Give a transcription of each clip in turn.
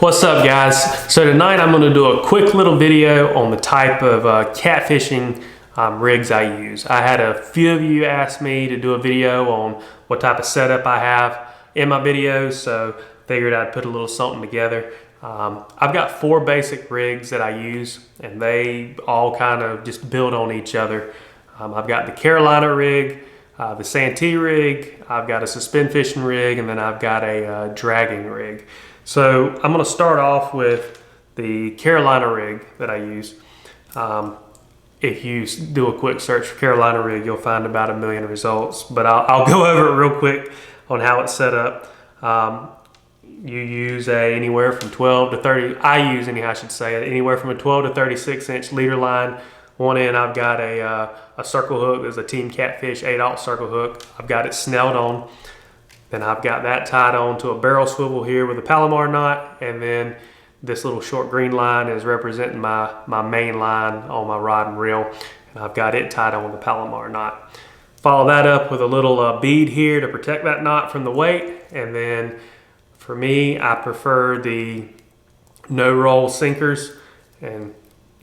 What's up, guys? So tonight I'm going to do a quick little video on the type of catfishing rigs I use. I had a few of you ask me to do a video on what type of setup I have in my videos, so figured I'd put a little something together. I've got 4 basic rigs that I use, and they all kind of just build on each other. I've got the Carolina rig, the Santee rig, I've got a suspend fishing rig, and then I've got a dragging rig. So I'm going to start off with the Carolina rig that I use. If you do a quick search for Carolina rig, you'll find about 1 million results, but I'll go over it real quick on how it's set up. You use anywhere from 12 to 30, I use anyhow I should say, anywhere from a 12 to 36 inch leader line. One end I've got a circle hook. There's a Team Catfish 8/0 circle hook. I've got it snelled on. Then I've got that tied on to a barrel swivel here with a Palomar knot, and then this little short green line is representing my main line on my rod and reel, and I've got it tied on with a Palomar knot. Follow that up with a little bead here to protect that knot from the weight, and then for me, I prefer the no-roll sinkers, and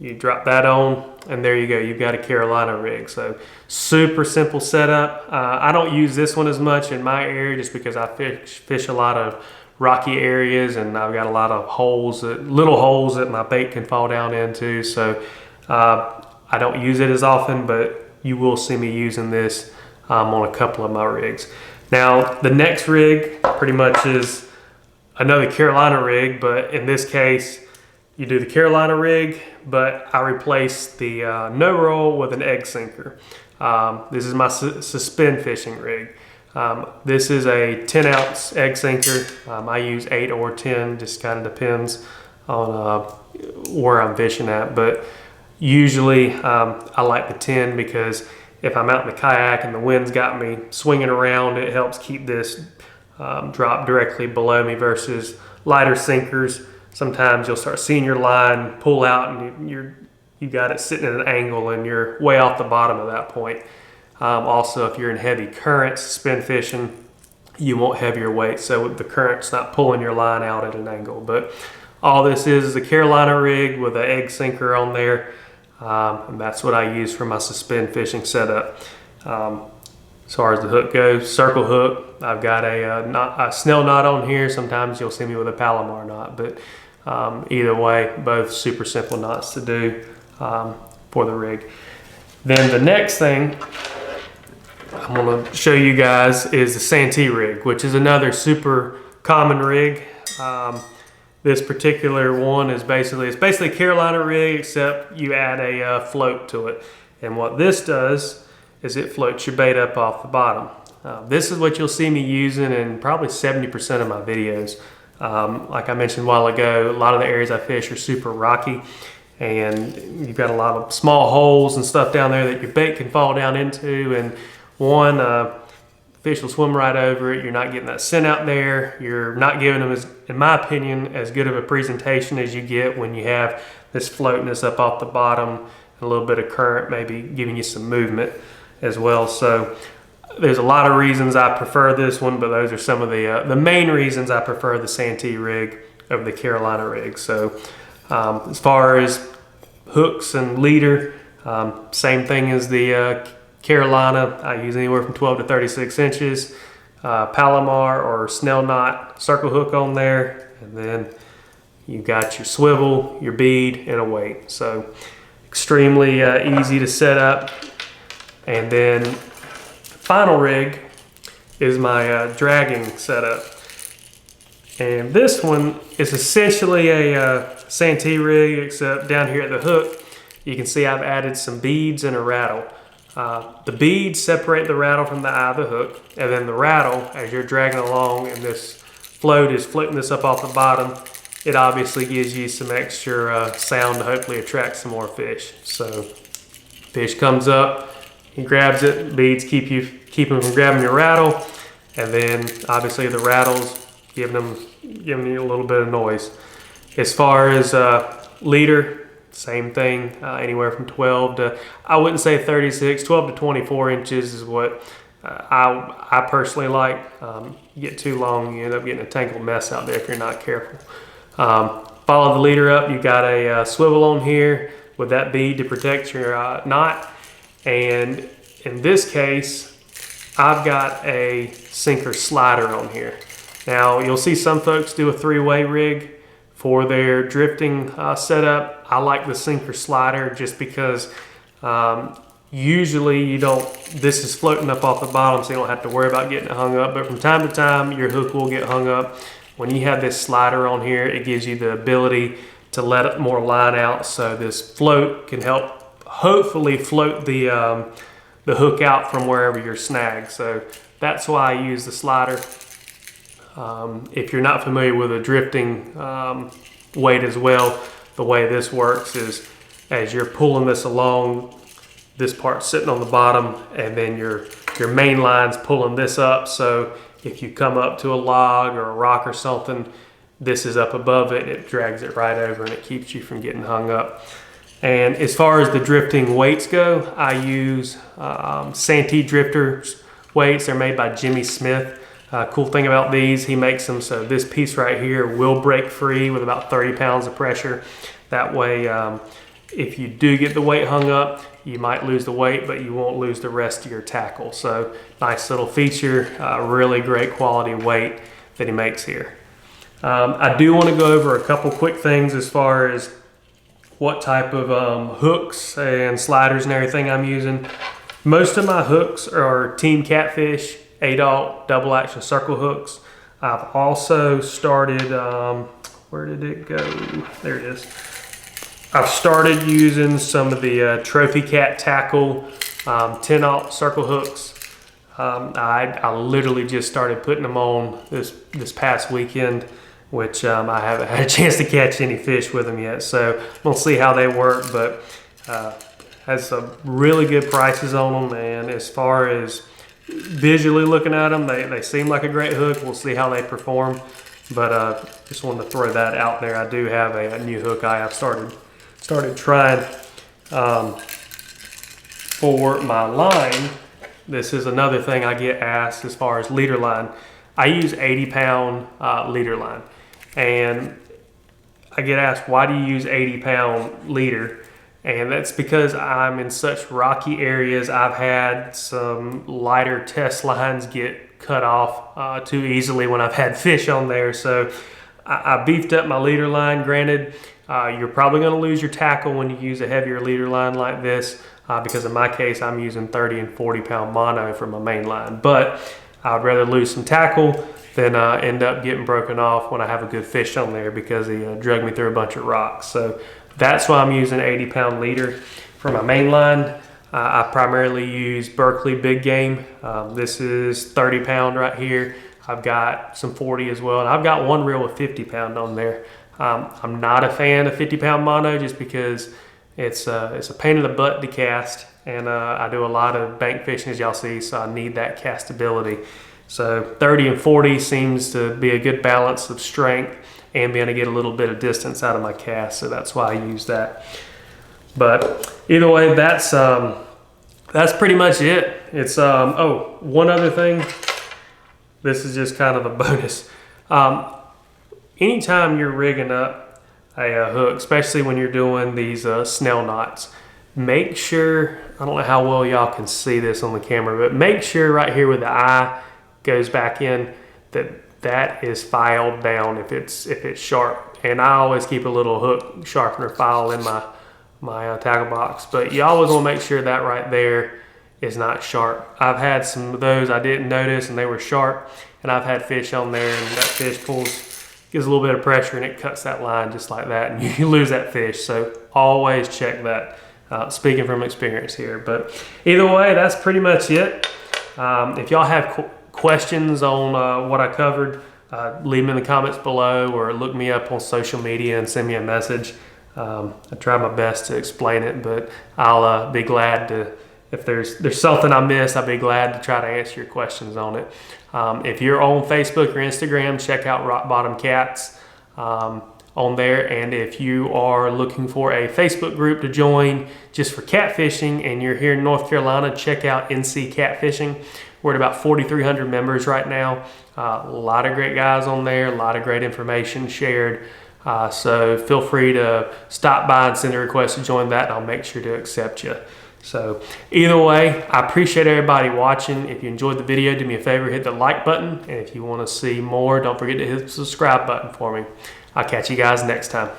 you drop that on, and there you go. You've got a Carolina rig. So super simple setup. I don't use this one as much in my area just because I fish a lot of rocky areas, and I've got a lot of holes, little holes that my bait can fall down into. So I don't use it as often, but you will see me using this on a couple of my rigs. Now the next rig pretty much is another Carolina rig, but in this case, you do the Carolina rig, but I replace the no roll with an egg sinker. This is my suspend fishing rig. This is a 10-ounce egg sinker. I use 8 or 10, just kind of depends on where I'm fishing at. But usually I like the 10 because if I'm out in the kayak and the wind's got me swinging around, it helps keep this drop directly below me versus lighter sinkers. Sometimes you'll start seeing your line pull out and you got it sitting at an angle and you're way off the bottom at that point. Also, if you're in heavy currents, suspend fishing, you won't have your weight, so the current's not pulling your line out at an angle. But all this is a Carolina rig with an egg sinker on there, and that's what I use for my suspend fishing setup. As far as the hook goes, circle hook, I've got a snell knot on here. Sometimes you'll see me with a Palomar knot, but either way, both super simple knots to do for the rig. Then the next thing I'm gonna show you guys is the Santee rig, which is another super common rig. This particular one is basically a Carolina rig, except you add a float to it. And what this does is it floats your bait up off the bottom. This is what you'll see me using in probably 70% of my videos. Like I mentioned a while ago, a lot of the areas I fish are super rocky, and you've got a lot of small holes and stuff down there that your bait can fall down into, and fish will swim right over it. You're not getting that scent out there. You're not giving them, in my opinion, as good of a presentation as you get when you have this floatness up off the bottom and a little bit of current maybe giving you some movement as well. So there's a lot of reasons I prefer this one, but those are some of the main reasons I prefer the Santee rig over the Carolina rig. So as far as hooks and leader, same thing as the Carolina. I use anywhere from 12 to 36 inches, Palomar or snell knot circle hook on there, and then you got your swivel, your bead, and a weight. So extremely easy to set up. And then final rig is my dragging setup. And this one is essentially a Santee rig, except down here at the hook, you can see I've added some beads and a rattle. The beads separate the rattle from the eye of the hook, and then the rattle, as you're dragging along and this float is floating this up off the bottom, it obviously gives you some extra sound to hopefully attract some more fish. So fish comes up, he grabs it, beads keep him from grabbing your rattle, and then obviously the rattles giving you a little bit of noise. As far as leader, same thing, anywhere from 12 to, I wouldn't say 36, 12 to 24 inches is what I personally like. You get too long, you end up getting a tangled mess out there if you're not careful. Follow the leader up. You got a swivel on here with that bead to protect your knot. And in this case, I've got a sinker slider on here. Now you'll see some folks do a 3-way rig for their drifting setup. I like the sinker slider just because usually this is floating up off the bottom, so you don't have to worry about getting it hung up. But from time to time, your hook will get hung up. When you have this slider on here, it gives you the ability to let more line out, so this float can help hopefully float the hook out from wherever you're snagged. So that's why I use the slider. If you're not familiar with a drifting weight as well, the way this works is as you're pulling this along, this part's sitting on the bottom, and then your main line's pulling this up. So if you come up to a log or a rock or something, this is up above it, it drags it right over and it keeps you from getting hung up. And as far as the drifting weights go, I use Santee Drifters weights. They're made by Jimmy Smith. Cool thing about these, he makes them so this piece right here will break free with about 30 pounds of pressure. That way, if you do get the weight hung up, you might lose the weight, but you won't lose the rest of your tackle. So nice little feature, really great quality weight that he makes here. I do want to go over a couple quick things as far as what type of hooks and sliders and everything I'm using. Most of my hooks are Team Catfish 8-aught double action circle hooks. I've also started, where did it go? There it is. I've started using some of the Trophy Cat Tackle 10-aught circle hooks. I literally just started putting them on this past weekend, which I haven't had a chance to catch any fish with them yet. So we'll see how they work, but has some really good prices on them. And as far as visually looking at them, they seem like a great hook. We'll see how they perform, but just wanted to throw that out there. I do have a new hook I have started trying for my line. This is another thing I get asked as far as leader line. I use 80-pound leader line, and I get asked, why do you use 80-pound leader? And that's because I'm in such rocky areas. I've had some lighter test lines get cut off too easily when I've had fish on there. So I beefed up my leader line. Granted, you're probably going to lose your tackle when you use a heavier leader line like this, because in my case, I'm using 30 and 40-pound mono for my main line. But I'd rather lose some tackle than end up getting broken off when I have a good fish on there because he dragged me through a bunch of rocks. So that's why I'm using 80-pound leader for my main line. I primarily use Berkeley Big Game. This is 30-pound right here. I've got some 40 as well, and I've got one reel with 50-pound on there. I'm not a fan of 50-pound mono just because it's a pain in the butt to cast, and I do a lot of bank fishing, as y'all see, so I need that castability. So 30 and 40 seems to be a good balance of strength and being able to get a little bit of distance out of my cast, so that's why I use that. But either way, that's pretty much it. It's oh, one other thing. This is just kind of a bonus. Anytime you're rigging up a hook, especially when you're doing these snell knots, make sure, I don't know how well y'all can see this on the camera, but make sure right here where the eye goes back in that is filed down if it's sharp. And I always keep a little hook sharpener file in my tackle box, but you always want to make sure that right there is not sharp. I've had some of those I didn't notice and they were sharp, and I've had fish on there and that fish gives a little bit of pressure and it cuts that line just like that, and you lose that fish. So always check that, speaking from experience here. But either way, that's pretty much it. If y'all have questions on what I covered, leave them in the comments below or look me up on social media and send me a message. I try my best to explain it, but I'll be glad to, if there's something I missed, I'll be glad to try to answer your questions on it. If you're on Facebook or Instagram, check out Rock Bottom Cats on there. And if you are looking for a Facebook group to join just for catfishing and you're here in North Carolina, check out NC Catfishing. We're at about 4,300 members right now. A lot of great guys on there, a lot of great information shared. So feel free to stop by and send a request to join that, and I'll make sure to accept you. So either way, I appreciate everybody watching. If you enjoyed the video, do me a favor, hit the like button. And if you want to see more, don't forget to hit the subscribe button for me. I'll catch you guys next time.